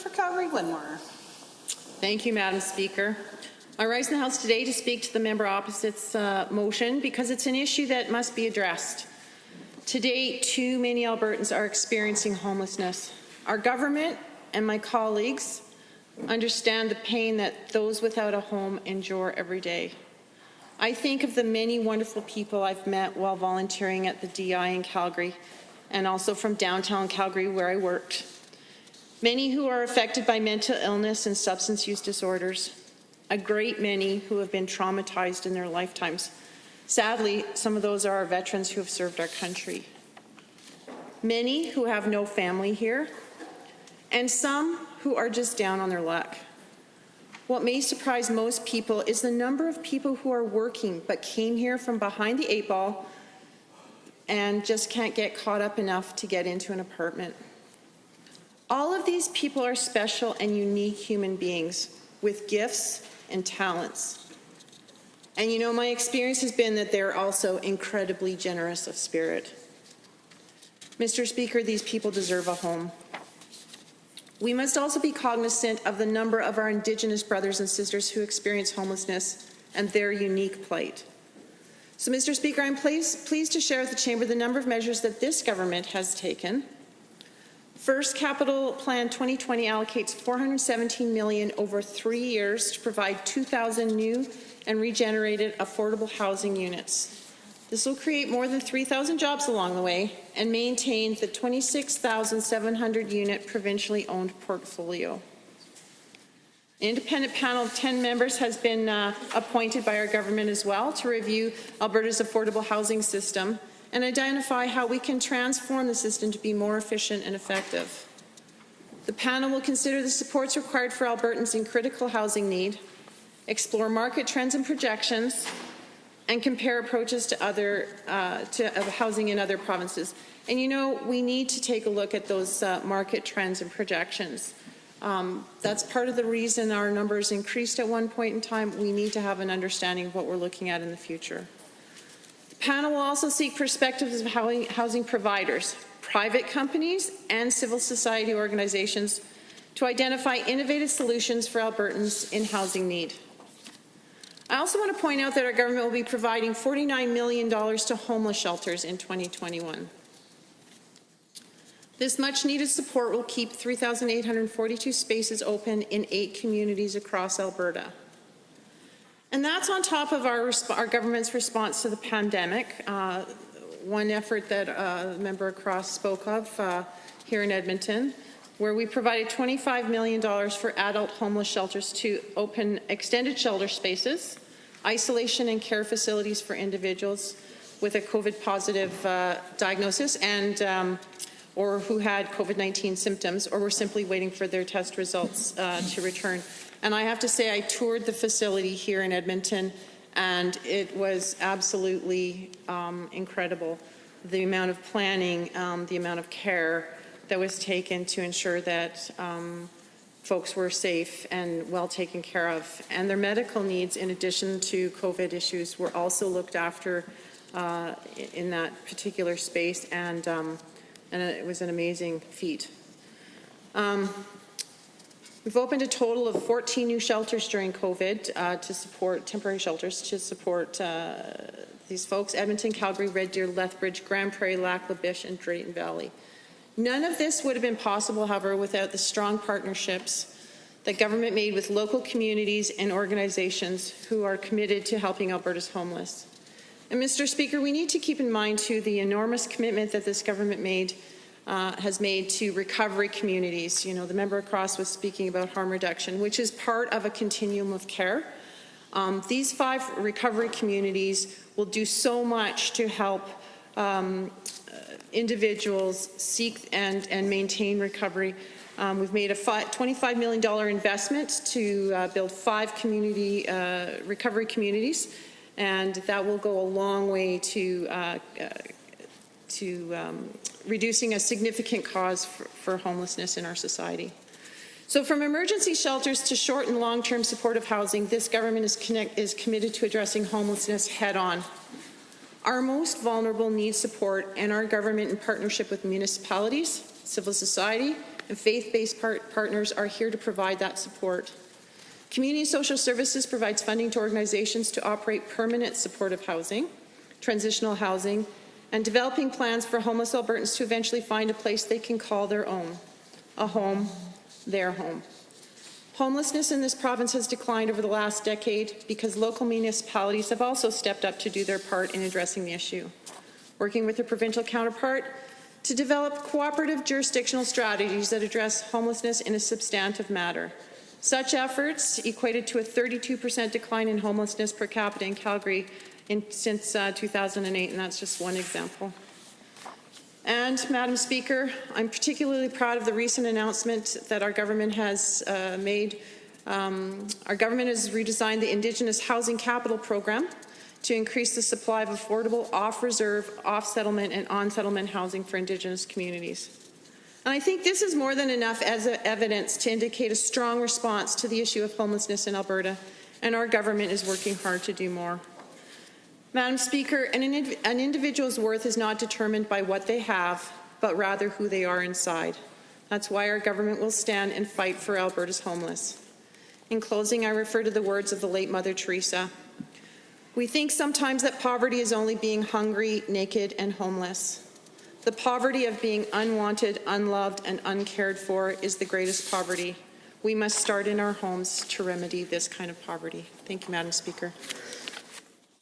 for Calgary-Glenmore. Thank you, Madam Speaker. I rise in the House today to speak to the member opposite's motion because it's an issue that must be addressed. Today, too many Albertans are experiencing homelessness. Our government and my colleagues understand the pain that those without a home endure every day. I think of the many wonderful people I've met while volunteering at the DI in Calgary and also from downtown Calgary where I worked. Many who are affected by mental illness and substance use disorders. A great many who have been traumatized in their lifetimes. Sadly, some of those are our veterans who have served our country. Many who have no family here, and some who are just down on their luck. What may surprise most people is the number of people who are working but came here from behind the 8 ball and just can't get caught up enough to get into an apartment. All of these people are special and unique human beings with gifts and talents. And you know, my experience has been that they're also incredibly generous of spirit. Mr. Speaker, these people deserve a home. We must also be cognizant of the number of our Indigenous brothers and sisters who experience homelessness and their unique plight. So, Mr. Speaker, I'm pleased to share with the Chamber the number of measures that this government has taken. First, Capital Plan 2020 allocates $417 million over 3 years to provide 2,000 new and regenerated affordable housing units. This will create more than 3,000 jobs along the way and maintain the 26,700 unit provincially owned portfolio. An independent panel of 10 members has been appointed by our government as well to review Alberta's affordable housing system and identify how we can transform the system to be more efficient and effective. The panel will consider the supports required for Albertans in critical housing need, explore market trends and projections, and compare approaches to housing in other provinces. And you know, we need to take a look at those market trends and projections. That's part of the reason our numbers increased at one point in time. We need to have an understanding of what we're looking at in the future. The panel will also seek perspectives of housing providers, private companies, and civil society organizations to identify innovative solutions for Albertans in housing need. I also want to point out that our government will be providing $49 million to homeless shelters in 2021. This much-needed support will keep 3,842 spaces open in 8 communities across Alberta. And that's on top of our government's response to the pandemic. One effort that Member Cross spoke of here in Edmonton, where we provided $25 million for adult homeless shelters to open extended shelter spaces, isolation and care facilities for individuals with a COVID-positive diagnosis and or who had COVID-19 symptoms or were simply waiting for their test results to return. And I have to say, I toured the facility here in Edmonton, and it was absolutely incredible. The amount of planning, the amount of care that was taken to ensure that folks were safe and well taken care of. And their medical needs, in addition to COVID issues, were also looked after in that particular space, and it was an amazing feat. We've opened a total of 14 new shelters during COVID to support, temporary shelters to support these folks: Edmonton, Calgary, Red Deer, Lethbridge, Grand Prairie, Lac La Biche, and Drayton Valley. None of this would have been possible, however, without the strong partnerships that government made with local communities and organizations who are committed to helping Alberta's homeless. And Mr. Speaker, we need to keep in mind too the enormous commitment that this government has made to recovery communities. You know, the member across was speaking about harm reduction, which is part of a continuum of care. These 5 recovery communities will do so much to help individuals seek and maintain recovery. We've made a $25 million investment to build 5 community recovery communities, and that will go a long way to reducing a significant cause for homelessness in our society. So from emergency shelters to short and long-term supportive housing, this government is committed to addressing homelessness head-on. Our most vulnerable need support, and our government, in partnership with municipalities, civil society, and faith-based partners are here to provide that support. Community Social Services provides funding to organizations to operate permanent supportive housing, transitional housing, and developing plans for homeless Albertans to eventually find a place they can call their own, a home, their home. Homelessness in this province has declined over the last decade because local municipalities have also stepped up to do their part in addressing the issue, working with their provincial counterpart to develop cooperative jurisdictional strategies that address homelessness in a substantive manner. Such efforts equated to a 32% decline in homelessness per capita in Calgary since 2008, and that's just one example. And, Madam Speaker, I'm particularly proud of the recent announcement that our government has made. Our government has redesigned the Indigenous Housing Capital Program to increase the supply of affordable, off-reserve, off-settlement and on-settlement housing for Indigenous communities. And I think this is more than enough as evidence to indicate a strong response to the issue of homelessness in Alberta, and our government is working hard to do more. Madam Speaker, an individual's worth is not determined by what they have, but rather who they are inside. That's why our government will stand and fight for Alberta's homeless. In closing, I refer to the words of the late Mother Teresa. We think sometimes that poverty is only being hungry, naked, and homeless. The poverty of being unwanted, unloved, and uncared for is the greatest poverty. We must start in our homes to remedy this kind of poverty. Thank you, Madam Speaker.